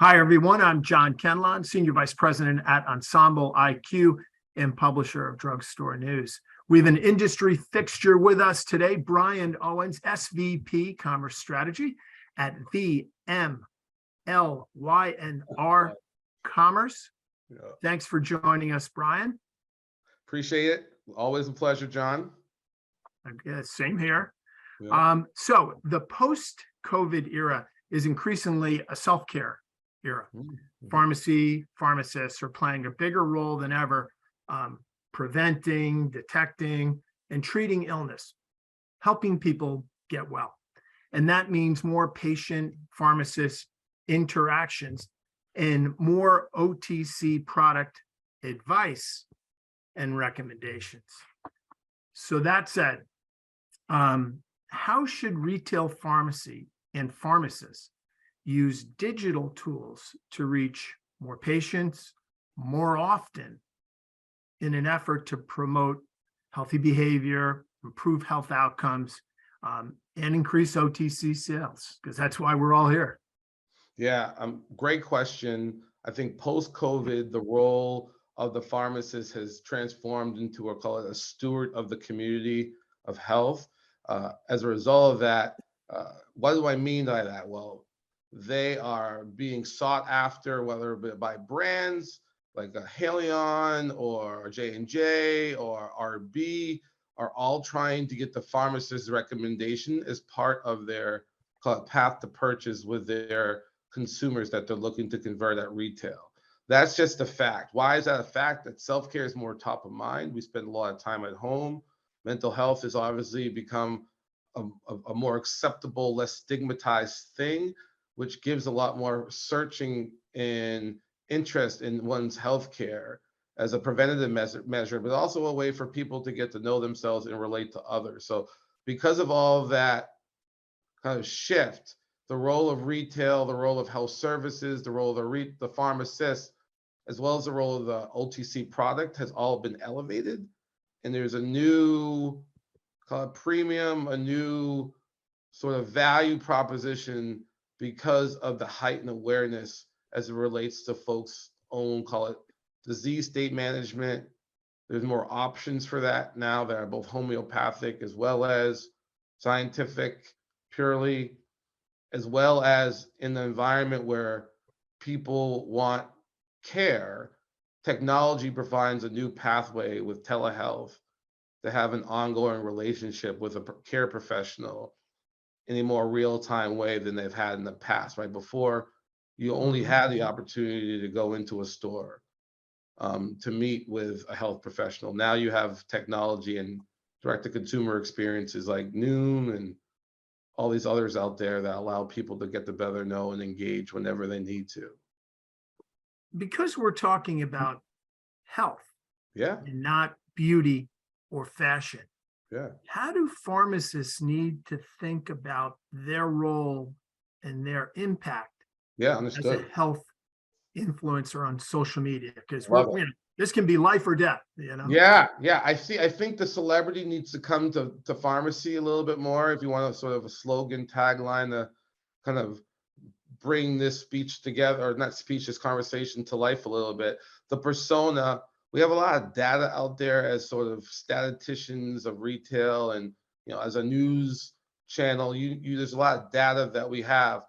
Hi, everyone. I'm John Kenlon, Senior Vice President at Ensemble IQ and publisher of Drugstore News. We have an industry fixture with us today, Brian Owens, SVP Commerce Strategy at VMLY&R Commerce. Yeah. Thanks for joining us, Brian. Appreciate it. Always a pleasure, John. Same here. Yeah. So the post-COVID era is increasingly a self-care era. Mhm. Pharmacy, pharmacists are playing a bigger role than ever, preventing, detecting, and treating illness, helping people get well. And that means more patient-pharmacist interactions and more OTC product advice and recommendations. So that said, how should retail pharmacy and pharmacists use digital tools to reach more patients more often in an effort to promote healthy behavior, improve health outcomes, and increase OTC sales? Because that's why we're all here. Yeah, great question. I think post-COVID, the role of the pharmacist has transformed into, call it a steward of the community of health. As a result of that, what do I mean by that? Well, they are being sought after, whether by brands like Haleon or J&J or RB, are all trying to get the pharmacist's recommendation as part of their, call it, path to purchase with their consumers that they're looking to convert at retail. That's just a fact. Why is that a fact? That self-care is more top of mind. We spend a lot of time at home. Mental health has obviously become a more acceptable, less stigmatized thing, which gives a lot more searching and interest in one's healthcare as a preventative measure, but also a way for people to get to know themselves and relate to others. So because of all of that kind of shift, the role of retail, the role of health services, the role of the pharmacist, as well as the role of the OTC product has all been elevated. And there's a new, call it premium, a new sort of value proposition because of the heightened awareness as it relates to folks' own, call it, disease state management. There's more options for that now that are both homeopathic as well as scientific purely, as well as in the environment where people want care. Technology provides a new pathway with telehealth to have an ongoing relationship with a care professional in a more real-time way than they've had in the past, right? Before, you only had the opportunity to go into a store to meet with a health professional. Now you have technology and direct-to-consumer experiences like Noom and all these others out there that allow people to get to better know and engage whenever they need to. Because we're talking about health, Yeah, and not beauty or fashion, yeah. how do pharmacists need to think about their role and their impact Yeah, as a understood. health influencer on social media? Because Love it. this can be life or death, Yeah, yeah. I think the celebrity needs to come to pharmacy a little bit more. If you want a sort of a slogan tagline to kind of bring this speech together, or not speech, this conversation to life a little bit. The persona, we have a lot of data out there as sort of statisticians of retail, and as a news channel, there's a lot of data that we have.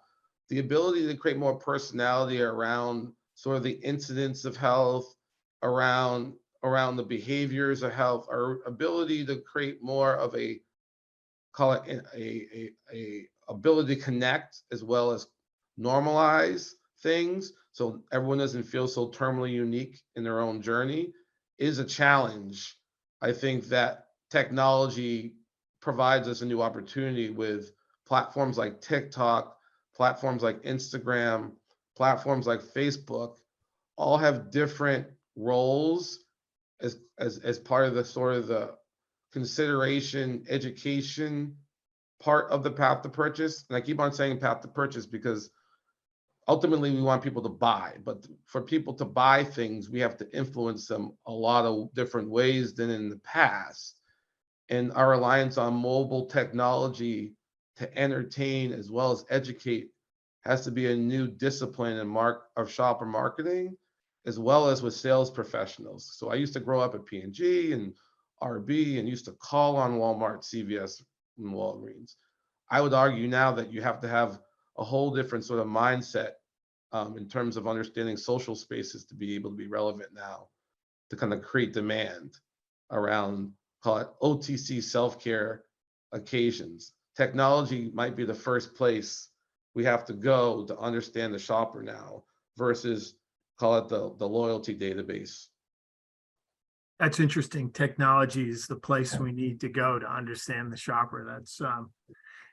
The ability to create more personality around sort of the incidents of health, around the behaviors of health, our ability to create more of a, call it a ability to connect as well as normalize things so everyone doesn't feel so terminally unique in their own journey is a challenge. I think that technology provides us a new opportunity with platforms like TikTok, platforms like Instagram, platforms like Facebook, all have different roles as part of the sort of the consideration, education part of the path to purchase. And I keep on saying path to purchase because ultimately we want people to buy, but for people to buy things, we have to influence them a lot of different ways than in the past. And our reliance on mobile technology to entertain as well as educate has to be a new discipline in of shopper marketing, as well as with sales professionals. So I used to grow up at P&G and RB and used to call on Walmart, CVS, and Walgreens. I would argue now that you have to have a whole different sort of mindset in terms of understanding social spaces to be able to be relevant now, to kind of create demand around, call it OTC self-care occasions. Technology might be the first place we have to go to understand the shopper now versus, call it the loyalty database. That's interesting. Technology is the place we need to go to understand the shopper. That's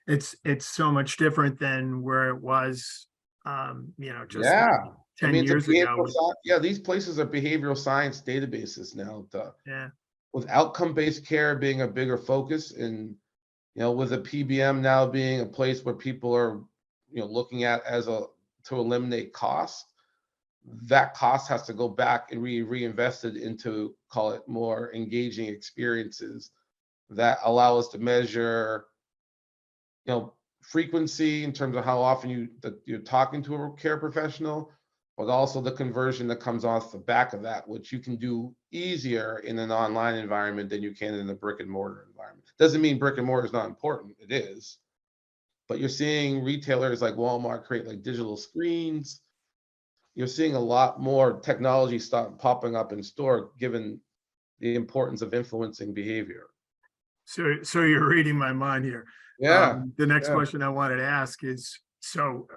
it's so much different than where it was, just Yeah. 10 years ago. Yeah, these places are behavioral science databases now. Yeah. With outcome-based care being a bigger focus, and with a PBM now being a place where people are, looking at to eliminate cost, that cost has to go back and reinvested into, call it, more engaging experiences that allow us to measure, frequency in terms of how often you're talking to a care professional, but also the conversion that comes off the back of that, which you can do easier in an online environment than you can in a brick and mortar environment. Doesn't mean brick and mortar is not important, it is. But you're seeing retailers like Walmart create like digital screens. You're seeing a lot more technology start popping up in store, given the importance of influencing behavior. So you're reading my mind here. Yeah. The next question I wanted to ask is, so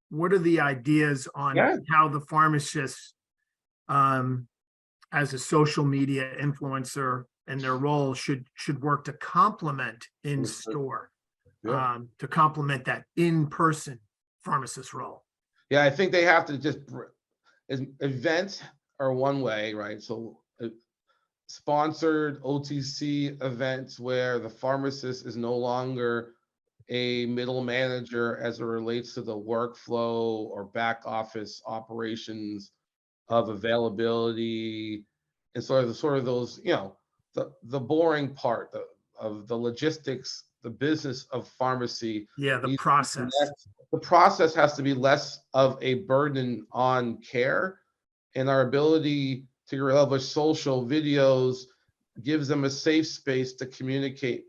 what are the ideas on how the pharmacist, as a social media influencer and their role should work to complement in store, to complement that in-person pharmacist role? Yeah, I think they have to just, events are one way, right? So sponsored OTC events where the pharmacist is no longer a middle manager as it relates to the workflow or back office operations of availability and sort of those, the boring part of the logistics, the business of pharmacy. Yeah, the process. The process has to be less of a burden on care, and our ability to leverage social videos gives them a safe space to communicate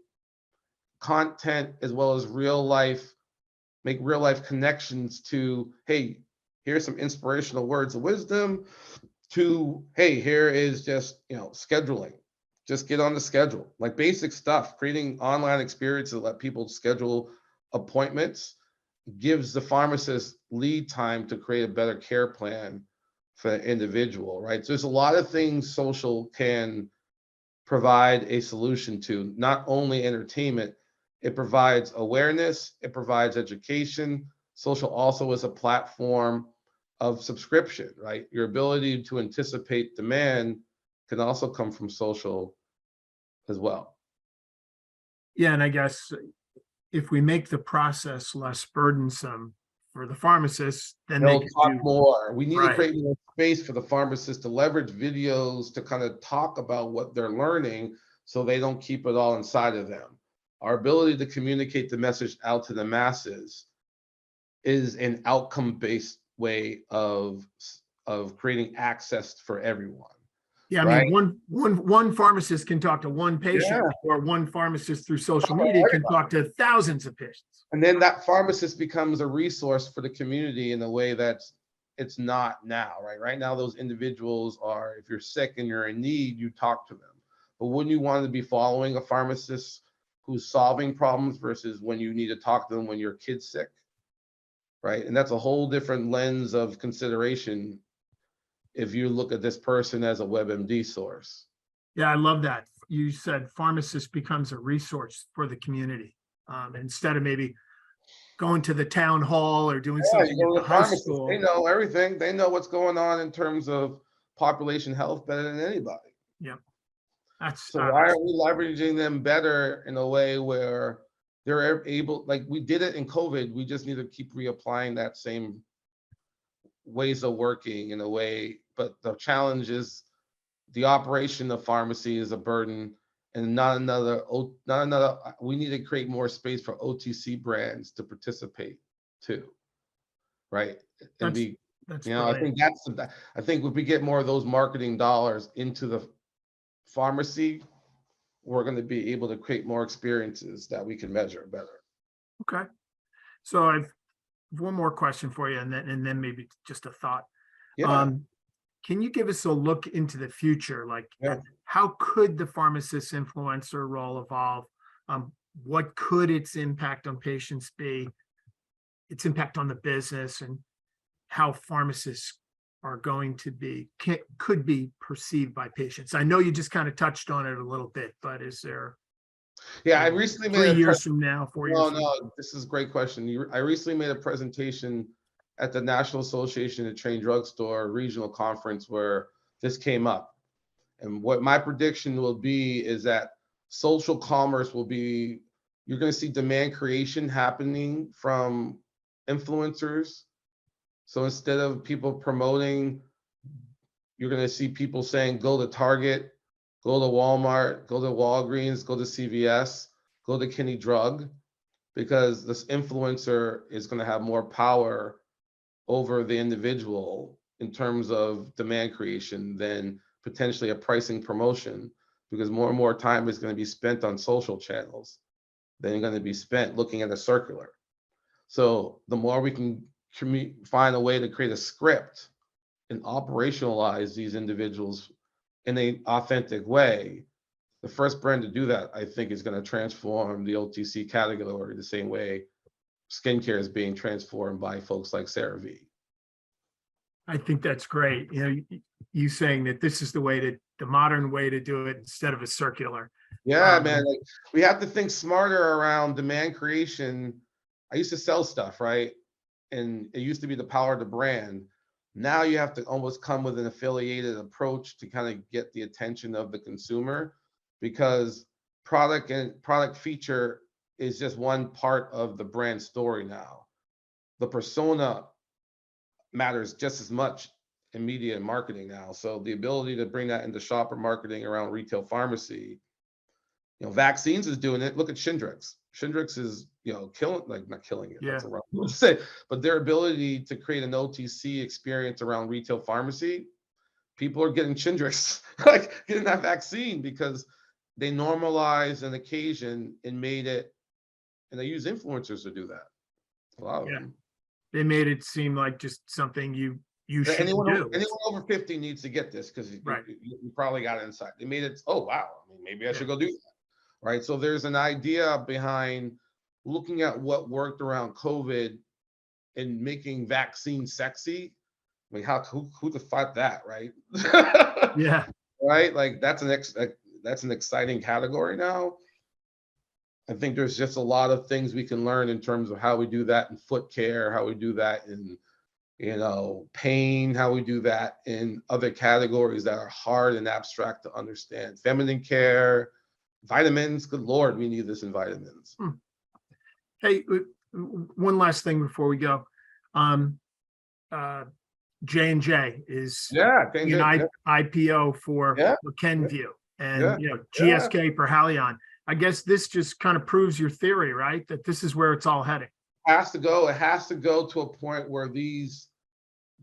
content as well as make real life connections to, hey, here's some inspirational words of wisdom, to, hey, here is just, scheduling. Just get on the schedule, like basic stuff. Creating online experiences that let people schedule appointments gives the pharmacist lead time to create a better care plan for the individual, right? So there's a lot of things social can provide a solution to, not only entertainment. It provides awareness, it provides education. Social also is a platform of subscription, right? Your ability to anticipate demand can also come from social as well. Yeah, and I guess if we make the process less burdensome for the pharmacists, then They'll they can talk do more. We need to right. create more space for the pharmacists to leverage videos to kind of talk about what they're learning so they don't keep it all inside of them. Our ability to communicate the message out to the masses is an outcome-based way of creating access for everyone. Yeah, I right? mean, one pharmacist can talk to one patient, or one pharmacist through social media can talk to thousands of patients. And then that pharmacist becomes a resource for the community in a way that's it's not now, right? Right now, those individuals are, if you're sick and you're in need, you talk to them. But wouldn't you want to be following a pharmacist who's solving problems versus when you need to talk to them when your kid's sick, right? And that's a whole different lens of consideration if you look at this person as a WebMD source. Yeah, I love that. You said pharmacist becomes a resource for the community, instead of maybe going to the town hall or doing something You go at to the hospital. They know everything. They know what's going on in terms of population health better than anybody. Yeah. So why are we leveraging them better in a way where they're able, like we did it in COVID, we just need to keep reapplying that same ways of working in a way, but the challenge is the operation of pharmacy is a burden and not another, we need to create more space for OTC brands to participate too. right? And That's be, that's you know, I brilliant. think I think if we get more of those marketing dollars into the pharmacy, we're going to be able to create more experiences that we can measure better. Okay. So I've one more question for you, and then maybe just a thought. Yeah, Um, can you give us a look into the future? Like, yeah. how could the pharmacist influencer role evolve? What could its impact on patients be? Its impact on the business, and how pharmacists are going to be could be perceived by patients. I know you just kind of touched on it a little bit, but is there, Yeah, you I know, recently made 3 years from now, 4 years no, from now? no, this is a great question. I recently made a presentation at the National Association of Trained Drugstore regional conference where this came up. And what my prediction will be is that social commerce will be, you're going to see demand creation happening from influencers. So instead of people promoting, you're going to see people saying, go to Target, go to Walmart, go to Walgreens, go to CVS, go to Kinney Drug, because this influencer is going to have more power over the individual in terms of demand creation than potentially a pricing promotion, because more and more time is going to be spent on social channels than going to be spent looking at a circular. So the more we can find a way to create a script and operationalize these individuals in an authentic way, the first brand to do that, I think, is going to transform the OTC category the same way skincare is being transformed by folks like CeraVe. I think that's great. You know, you saying that this is the modern way to do it instead of a circular. Yeah, Um, man. Like, we have to think smarter around demand creation. I used to sell stuff, right? And it used to be the power of the brand. Now you have to almost come with an affiliated approach to kind of get the attention of the consumer, because product and product feature is just one part of the brand story now. The persona matters just as much in media and marketing now. So the ability to bring that into shopper marketing around retail pharmacy, you know, vaccines is doing it. Look at Shingrix. Shingrix is, you know, killing, like, not killing it, yeah, that's a wrong word to say, but their ability to create an OTC experience around retail pharmacy, people are getting Shingrix, like getting that vaccine because they normalized an occasion and made it, and they use influencers to do that. A lot of yeah. them. They made it seem like just something you should Anyone, do. anyone over 50 needs to get this because Right. you probably got it inside. They made it, oh, wow, I mean, maybe I Yeah. should go do that. Right? So there's an idea behind looking at what worked around COVID and making vaccines sexy. I mean, who thought that, right? Yeah. Right? Like that's an exciting category now. I think there's just a lot of things we can learn in terms of how we do that in foot care, how we do that in, you know, pain, how we do that in other categories that are hard and abstract to understand. Feminine care, vitamins, good Lord, we need this in vitamins. Hey, one last thing before we go. Uh, J&J is Yeah, an yeah, IPO for yeah, Kenvue, yeah, and you know, yeah. GSK for Halion. I guess this just kind of proves your theory, right? That this is where it's all heading. It has to go to a point where these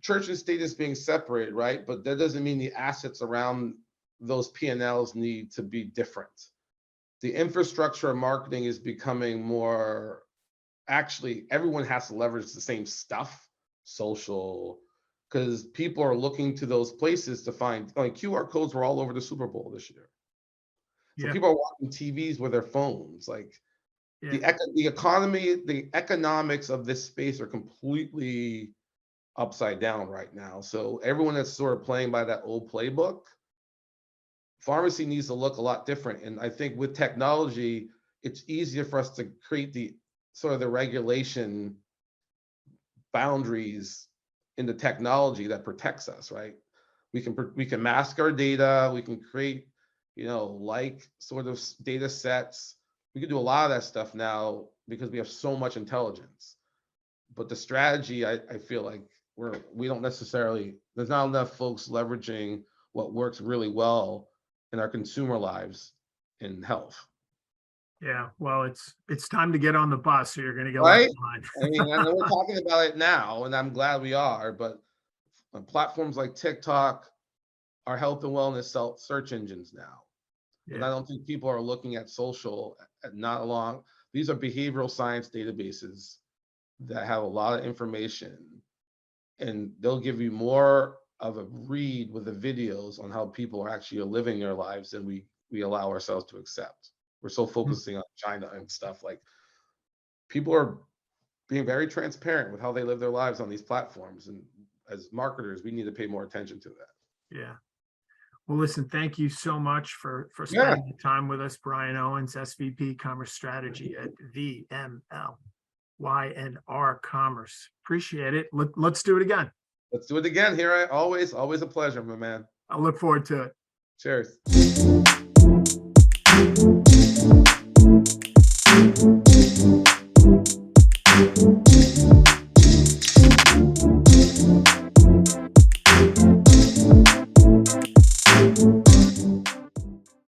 church and state is being separated, right? But that doesn't mean the assets around those P&Ls need to be different. The infrastructure of marketing is becoming more, actually, everyone has to leverage the same stuff, social, because people are looking to those places to find, like, QR codes were all over the Super Bowl this year. So Yeah, people are watching TVs with their phones. Like, yeah, the economy, the economics of this space are completely upside down right now. So everyone that's sort of playing by that old playbook, pharmacy needs to look a lot different. And I think with technology, it's easier for us to create the sort of the regulation boundaries in the technology that protects us, right? We can mask our data, we can create, you know, like sort of data sets. We can do a lot of that stuff now because we have so much intelligence. But the strategy, I feel like we don't necessarily, there's not enough folks leveraging what works really well in our consumer lives in health. Yeah, well, it's time to get on the bus, or you're going to get left Right? behind. I mean, I know we're talking about it now, and I'm glad we are, but on platforms like TikTok are health and wellness search engines now. And I Yeah, don't think people are looking at social not along. These are behavioral science databases that have a lot of information, and they'll give you more of a read with the videos on how people are actually living their lives than we allow ourselves to accept. We're so Mm, focusing on China and stuff. Like, people are being very transparent with how they live their lives on these platforms, and as marketers, we need to pay more attention to that. yeah. Well, listen, thank you so much for Yeah, spending the time with us, Brian Owens, SVP Commerce Strategy at VMLY&R Commerce. Appreciate it. Let's do it again. let's do it again. Here, always a pleasure, my man. I look forward to it. Cheers.